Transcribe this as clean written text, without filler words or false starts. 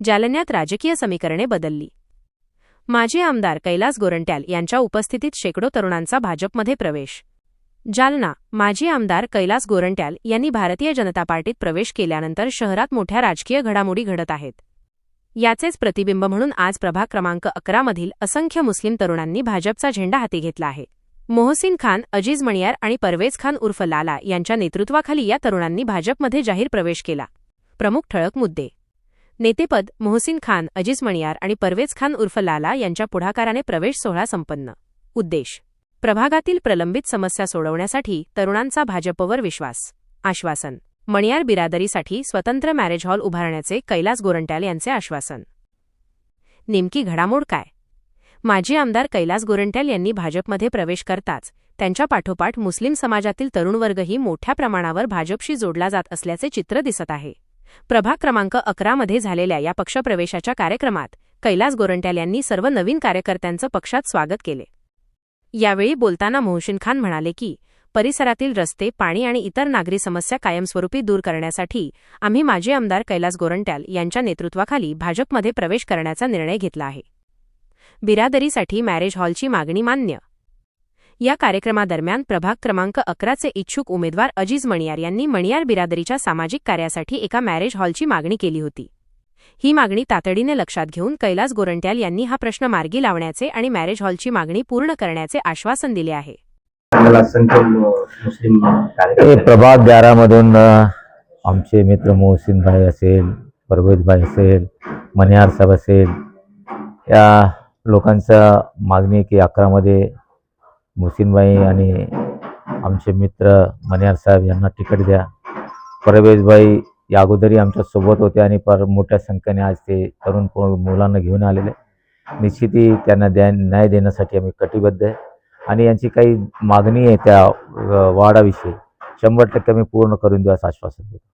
जालन्यात राजकीय समीकरणे बदलली। माजी आमदार कैलास गोरंट्याल यांच्या उपस्थितीत शेकडो तरुणांचा भाजपमध्ये प्रवेश। जालना। माजी आमदार कैलास गोरंट्याल यांनी भारतीय जनता पार्टीत प्रवेश केल्यानंतर शहरात मोठ्या राजकीय घडामोडी घडत आहेत। याचेच प्रतिबिंब म्हणून आज प्रभाग क्रमांक 11 मधील असंख्य मुस्लिम तरुणांनी भाजपचा झेंडा हाती घेतला आहे। मोहसिन खान, अजीज मणियार आणि परवेज खान उर्फ लाला यांच्या नेतृत्वाखाली या तरुणांनी भाजपमध्ये जाहीर प्रवेश केला। प्रमुख ठळक मुद्दे: नेतेपद: मोहसिन खान, अजीज मणियार आणि परवेज खान उर्फ लाला यांच्या पुढाकाराने प्रवेश सोहळा संपन्न। उद्देश: प्रभागातील प्रलंबित समस्या सोडवण्यासाठी तरुणांचा भाजपवर विश्वास। आश्वासन: मणियार बिरादरीसाठी स्वतंत्र मॅरेज हॉल उभारण्याचे कैलास गोरंट्याल यांचे आश्वासन। नेमकी घडामोड काय? माजी आमदार कैलास गोरंट्याल यांनी भाजपमध्ये प्रवेश करताच त्यांच्या पाठोपाठ मुस्लिम समाजातील तरुण वर्गही मोठ्या प्रमाणावर भाजपशी जोडला जात असल्याचे चित्र दिसत आहे। प्रभाग क्रमांक 11 मध्ये झालेल्या या पक्षप्रवेशाच्या कार्यक्रमात कैलास गोरंट्याल यांनी सर्व नवीन कार्यकर्त्यांचं पक्षात स्वागत केले। यावेळी बोलताना मोहसिन खान म्हणाले की, परिसरातील रस्ते, पाणी आणि इतर नागरी समस्या कायमस्वरूपी दूर करण्यासाठी आम्ही माजी आमदार कैलास गोरंट्याल यांच्या नेतृत्वाखाली भाजपमध्ये प्रवेश करण्याचा निर्णय घेतला आहे। बिरादरीसाठी मॅरेज हॉलची मागणी मान्य। या कार्यक्रमादरम्यान प्रभाग क्रमांक 11 चे इच्छुक उमेदवार अजीज मणियार यांनी मणियार बिरादरीच्या सामाजिक कार्यासाठी एका मॅरेज हॉलची मागणी केली होती। ही मागणी तातडीने लक्षात घेऊन कैलास गोरंट्याल यांनी हा प्रश्न मार्गी लावण्याचे आणि मॅरेज हॉलची मागणी पूर्ण करण्याचे आश्वासन दिले आहे। प्रभाग 11 मधून आमचे मित्र मोहसिन भाई असेल, परवेज भाई असेल, मणियार साहेब असेल, या लोकांचा मागणी की 11 मध्ये मोहसिन भाई आणि आमचे मित्र मणियार साहेब यांना तिकीट द्या। परवेज भाई या अगोदरही आमच्या सोबत होते आणि मोठ्या संख्येने आज ते तरुण मुलांना घेऊन आलेले। निश्चितही त्यांना न्याय देण्यासाठी आम्ही कटिबद्ध आहे आणि यांची काही मागणी आहे त्या वाडाविषयी 100% मी पूर्ण करून देऊ असं आश्वासन देतो।